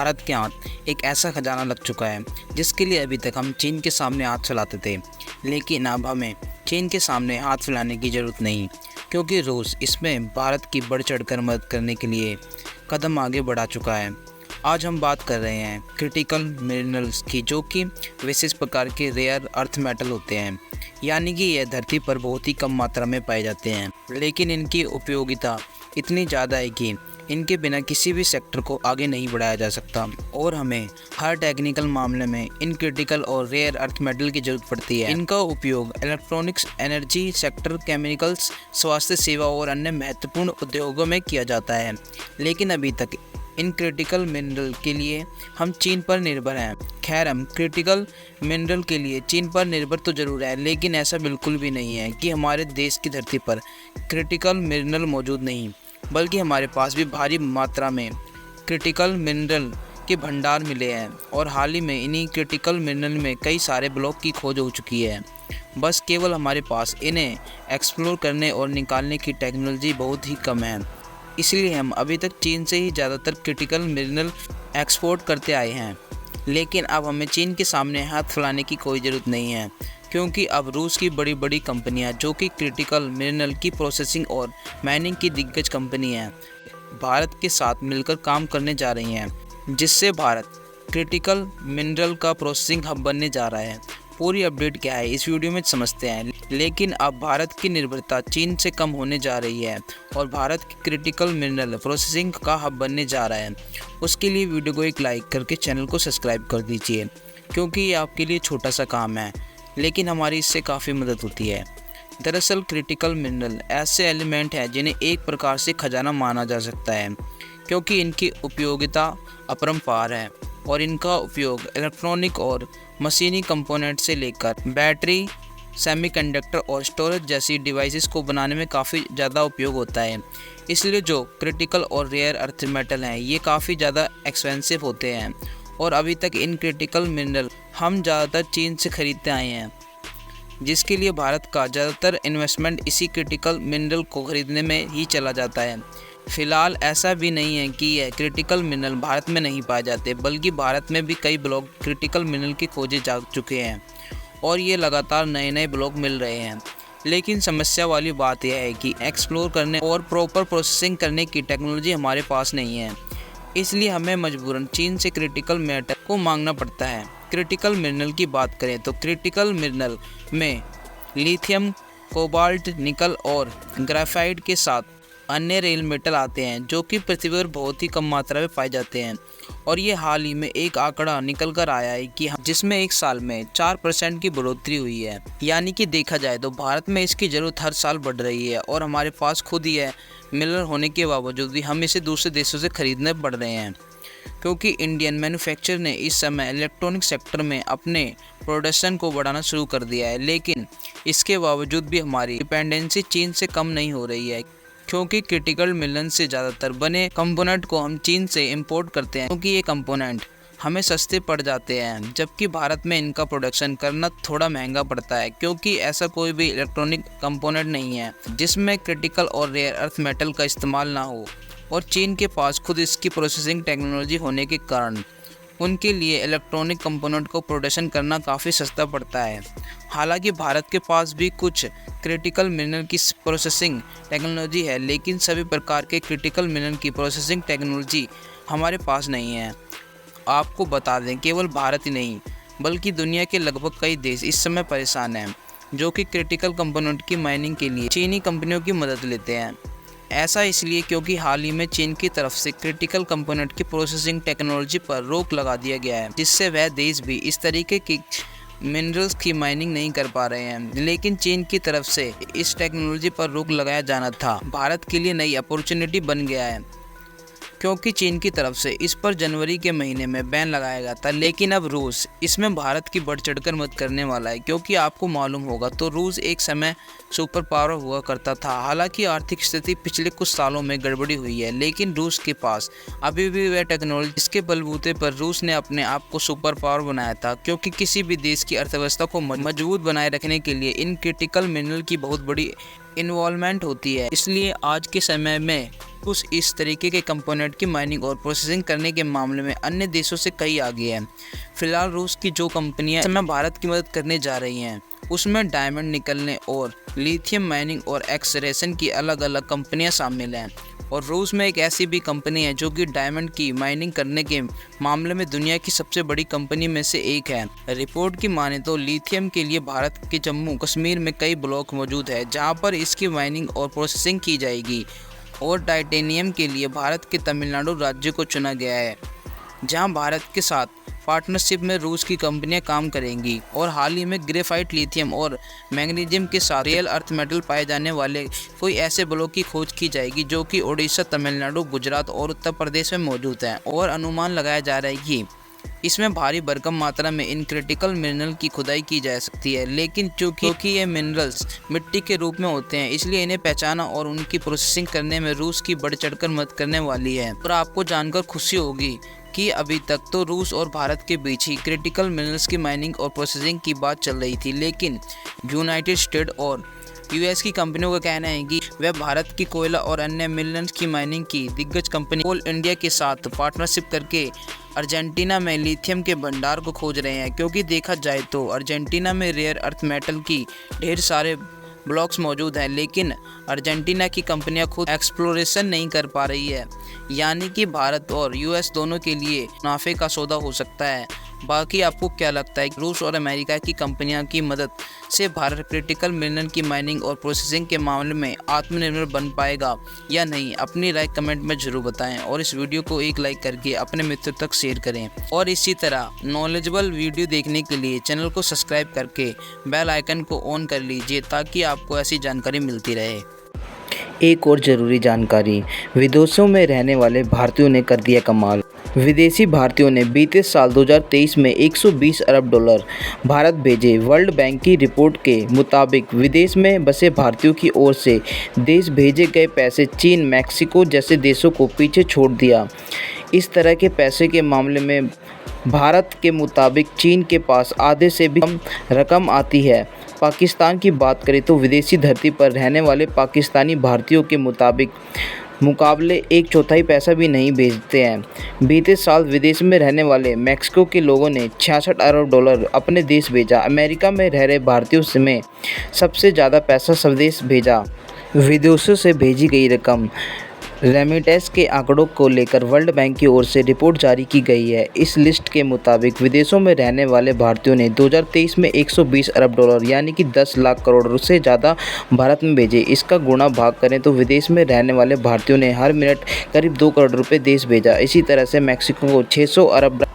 भारत के हाथ एक ऐसा खजाना लग चुका है जिसके लिए अभी तक हम चीन के सामने हाथ फैलाते थे, लेकिन अब हमें चीन के सामने हाथ फैलाने की ज़रूरत नहीं, क्योंकि रूस इसमें भारत की बढ़ चढ़कर मदद करने के लिए कदम आगे बढ़ा चुका है। आज हम बात कर रहे हैं क्रिटिकल मिनरल्स की, जो कि विशेष प्रकार के रेयर अर्थ मेटल होते हैं, यानी कि यह धरती पर बहुत ही कम मात्रा में पाए जाते हैं, लेकिन इनकी उपयोगिता इतनी ज़्यादा है कि इनके बिना किसी भी सेक्टर को आगे नहीं बढ़ाया जा सकता और हमें हर टेक्निकल मामले में इन क्रिटिकल और रेयर अर्थ मेटल की जरूरत पड़ती है। इनका उपयोग इलेक्ट्रॉनिक्स, एनर्जी सेक्टर, केमिकल्स, स्वास्थ्य सेवा और अन्य महत्वपूर्ण उद्योगों में किया जाता है, लेकिन अभी तक इन क्रिटिकल मिनरल के लिए हम चीन पर निर्भर हैं। खैर, हम क्रिटिकल मिनरल के लिए चीन पर निर्भर तो ज़रूर है, लेकिन ऐसा बिल्कुल भी नहीं है कि हमारे देश की धरती पर क्रिटिकल मिनरल मौजूद नहीं, बल्कि हमारे पास भी भारी मात्रा में क्रिटिकल मिनरल के भंडार मिले हैं और हाल ही में इन्हीं क्रिटिकल मिनरल में कई सारे ब्लॉक की खोज हो चुकी है। बस केवल हमारे पास इन्हें एक्सप्लोर करने और निकालने की टेक्नोलॉजी बहुत ही कम है, इसलिए हम अभी तक चीन से ही ज़्यादातर क्रिटिकल मिनरल एक्सपोर्ट करते आए हैं। लेकिन अब हमें चीन के सामने हाथ फैलाने की कोई ज़रूरत नहीं है, क्योंकि अब रूस की बड़ी बड़ी कंपनियां, जो कि क्रिटिकल मिनरल की प्रोसेसिंग और माइनिंग की दिग्गज कंपनी हैं, भारत के साथ मिलकर काम करने जा रही हैं, जिससे भारत क्रिटिकल मिनरल का प्रोसेसिंग हब बनने जा रहा है। पूरी अपडेट क्या है इस वीडियो में समझते हैं। लेकिन अब भारत की निर्भरता चीन से कम होने जा रही है और भारत की क्रिटिकल मिनरल प्रोसेसिंग का हब बनने जा रहा है। उसके लिए वीडियो को एक लाइक करके चैनल को सब्सक्राइब कर दीजिए, क्योंकि ये आपके लिए छोटा सा काम है, लेकिन हमारी इससे काफ़ी मदद होती है। दरअसल क्रिटिकल मिनरल ऐसे एलिमेंट हैं जिन्हें एक प्रकार से खजाना माना जा सकता है, क्योंकि इनकी उपयोगिता अपरंपार है और इनका उपयोग इलेक्ट्रॉनिक और मशीनी कंपोनेंट से लेकर बैटरी, सेमीकंडक्टर और स्टोरेज जैसी डिवाइसेस को बनाने में काफ़ी ज़्यादा उपयोग होता है। इसलिए जो क्रिटिकल और रेयर अर्थ मेटल हैं, ये काफ़ी ज़्यादा एक्सपेंसिव होते हैं और अभी तक इन क्रिटिकल मिनरल हम ज़्यादातर चीन से खरीदते आए हैं, जिसके लिए भारत का ज़्यादातर इन्वेस्टमेंट इसी क्रिटिकल मिनरल को खरीदने में ही चला जाता है। फिलहाल ऐसा भी नहीं है कि यह क्रिटिकल मिनरल भारत में नहीं पाए जाते, बल्कि भारत में भी कई ब्लॉक क्रिटिकल मिनरल की खोजे जा चुके हैं और ये लगातार नए नए ब्लॉक मिल रहे हैं। लेकिन समस्या वाली बात यह है कि एक्सप्लोर करने और प्रॉपर प्रोसेसिंग करने की टेक्नोलॉजी हमारे पास नहीं है, इसलिए हमें मजबूरन चीन से क्रिटिकल मेटल को मांगना पड़ता है। क्रिटिकल मिनरल की बात करें तो क्रिटिकल मिनरल में लिथियम, कोबाल्ट, निकल और ग्रेफाइट के साथ अन्य रेल मेटल आते हैं, जो कि पृथ्वी पर बहुत ही कम मात्रा में पाए जाते हैं। और ये हाल ही में एक आंकड़ा निकल कर आया है कि जिसमें एक साल में 4% की बढ़ोतरी हुई है, यानी कि देखा जाए तो भारत में इसकी ज़रूरत हर साल बढ़ रही है और हमारे पास खुद ही है मिनरल होने के बावजूद भी हम इसे दूसरे देशों से खरीदने पड़ रहे हैं, क्योंकि इंडियन मैन्युफैक्चरर ने इस समय इलेक्ट्रॉनिक सेक्टर में अपने प्रोडक्शन को बढ़ाना शुरू कर दिया है। लेकिन इसके बावजूद भी हमारी डिपेंडेंसी चीन से कम नहीं हो रही है, क्योंकि क्रिटिकल मिनरल से ज़्यादातर बने कंपोनेंट को हम चीन से इंपोर्ट करते हैं, क्योंकि ये कंपोनेंट हमें सस्ते पड़ जाते हैं, जबकि भारत में इनका प्रोडक्शन करना थोड़ा महंगा पड़ता है, क्योंकि ऐसा कोई भी इलेक्ट्रॉनिक कंपोनेंट नहीं है जिसमें क्रिटिकल और रेयर अर्थ मेटल का इस्तेमाल ना हो, और चीन के पास खुद इसकी प्रोसेसिंग टेक्नोलॉजी होने के कारण उनके लिए इलेक्ट्रॉनिक कंपोनेंट को प्रोडक्शन करना काफ़ी सस्ता पड़ता है। हालांकि भारत के पास भी कुछ क्रिटिकल मिनरल की प्रोसेसिंग टेक्नोलॉजी है, लेकिन सभी प्रकार के क्रिटिकल मिनरल की प्रोसेसिंग टेक्नोलॉजी हमारे पास नहीं है। आपको बता दें, केवल भारत ही नहीं बल्कि दुनिया के लगभग कई देश इस समय परेशान हैं, जो कि क्रिटिकल कंपोनेंट की माइनिंग के लिए चीनी कंपनियों की मदद लेते हैं। ऐसा इसलिए क्योंकि हाल ही में चीन की तरफ से क्रिटिकल कंपोनेंट की प्रोसेसिंग टेक्नोलॉजी पर रोक लगा दिया गया है, जिससे वह देश भी इस तरीके की मिनरल्स की माइनिंग नहीं कर पा रहे हैं। लेकिन चीन की तरफ से इस टेक्नोलॉजी पर रोक लगाया जाना था, भारत के लिए नई अपॉर्चुनिटी बन गया है, क्योंकि चीन की तरफ से इस पर जनवरी के महीने में बैन लगाया गया था। लेकिन अब रूस इसमें भारत की बढ़ चढ़कर मदद करने वाला है, क्योंकि आपको मालूम होगा तो रूस एक समय सुपर पावर हुआ करता था। हालांकि आर्थिक स्थिति पिछले कुछ सालों में गड़बड़ी हुई है, लेकिन रूस के पास अभी भी वह टेक्नोलॉजी जिसके बलबूते पर रूस ने अपने आप को सुपर पावर बनाया था, क्योंकि किसी भी देश की अर्थव्यवस्था को मजबूत बनाए रखने के लिए इन क्रिटिकल मिनरल की बहुत बड़ी इन्वॉल्वमेंट होती है। इसलिए आज के समय में रूस इस तरीके के कंपोनेंट की माइनिंग और प्रोसेसिंग करने के मामले में अन्य देशों से कई आगे है। फिलहाल रूस की जो कंपनियां इस समय भारत की मदद करने जा रही हैं उसमें डायमंड निकलने और लिथियम माइनिंग और एक्सट्रैक्शन की अलग अलग कंपनियां शामिल हैं। और रूस में एक ऐसी भी कंपनी है जो कि डायमंड की माइनिंग करने के मामले में दुनिया की सबसे बड़ी कंपनी में से एक है। रिपोर्ट की माने तो लिथियम के लिए भारत के जम्मू कश्मीर में कई ब्लॉक मौजूद है जहां पर इसकी माइनिंग और प्रोसेसिंग की जाएगी। और टाइटेनियम के लिए भारत के तमिलनाडु राज्य को चुना गया है जहां भारत के साथ पार्टनरशिप में रूस की कंपनियां काम करेंगी। और हाल ही में ग्रेफाइट, लिथियम और मैग्नीशियम के साथ रियल अर्थ मेटल पाए जाने वाले कोई ऐसे ब्लॉक की खोज की जाएगी जो कि ओडिशा, तमिलनाडु, गुजरात और उत्तर प्रदेश में मौजूद हैं। और अनुमान लगाया जा रहा है कि इसमें भारी भरकम मात्रा में इन क्रिटिकल मिनरल की खुदाई की जा सकती है, लेकिन क्योंकि ये मिनरल्स मिट्टी के रूप में होते हैं इसलिए इन्हें पहचाना और उनकी प्रोसेसिंग करने में रूस की बढ़ चढ़कर मदद करने वाली है। और आपको जानकर खुशी होगी कि अभी तक तो रूस और भारत के बीच ही क्रिटिकल मिनरल्स की माइनिंग और प्रोसेसिंग की बात चल रही थी, लेकिन यूनाइटेड स्टेट और यूएस की कंपनियों का कहना है कि वह भारत की कोयला और अन्य मिनरल्स की माइनिंग की दिग्गज कंपनी कोल इंडिया के साथ पार्टनरशिप करके अर्जेंटीना में लिथियम के भंडार को खोज रहे हैं। क्योंकि देखा जाए तो अर्जेंटीना में रेयर अर्थ मेटल की ढेर सारे ब्लॉक्स मौजूद हैं, लेकिन अर्जेंटीना की कंपनियां खुद एक्सप्लोरेशन नहीं कर पा रही है। यानी कि भारत और यूएस दोनों के लिए मुनाफे का सौदा हो सकता है। बाकी आपको क्या लगता है, रूस और अमेरिका की कंपनियों की मदद से भारत क्रिटिकल मिनरल की माइनिंग और प्रोसेसिंग के मामले में आत्मनिर्भर बन पाएगा या नहीं? अपनी राय कमेंट में जरूर बताएं और इस वीडियो को एक लाइक करके अपने मित्र तक शेयर करें। और इसी तरह नॉलेजेबल वीडियो देखने के लिए चैनल को सब्सक्राइब करके बेल आइकन को ऑन कर लीजिए ताकि आपको ऐसी जानकारी मिलती रहे। एक और ज़रूरी जानकारी, विदेशों में रहने वाले भारतीयों ने कर दिया कमाल। विदेशी भारतीयों ने बीते साल 2023 में 120 अरब डॉलर भारत भेजे। वर्ल्ड बैंक की रिपोर्ट के मुताबिक विदेश में बसे भारतीयों की ओर से देश भेजे गए पैसे चीन, मैक्सिको जैसे देशों को पीछे छोड़ दिया। इस तरह के पैसे के मामले में भारत के मुताबिक चीन के पास आधे से भी कम रकम आती है। पाकिस्तान की बात करें तो विदेशी धरती पर रहने वाले पाकिस्तानी भारतीयों के मुकाबले एक चौथाई पैसा भी नहीं भेजते हैं। बीते साल विदेश में रहने वाले मैक्सिको के लोगों ने 66 अरब डॉलर अपने देश भेजा। अमेरिका में रह रहे भारतीयों में सबसे ज़्यादा पैसा स्वदेश भेजा। विदेशों से भेजी गई रकम रेमिटेंस के आंकड़ों को लेकर वर्ल्ड बैंक की ओर से रिपोर्ट जारी की गई है। इस लिस्ट के मुताबिक विदेशों में रहने वाले भारतीयों ने 2023 में 120 अरब डॉलर यानी कि 10 लाख करोड़ से ज़्यादा भारत में भेजे। इसका गुणा भाग करें तो विदेश में रहने वाले भारतीयों ने हर मिनट करीब 2 करोड़ रुपए देश भेजा। इसी तरह से मैक्सिको को 600 अरब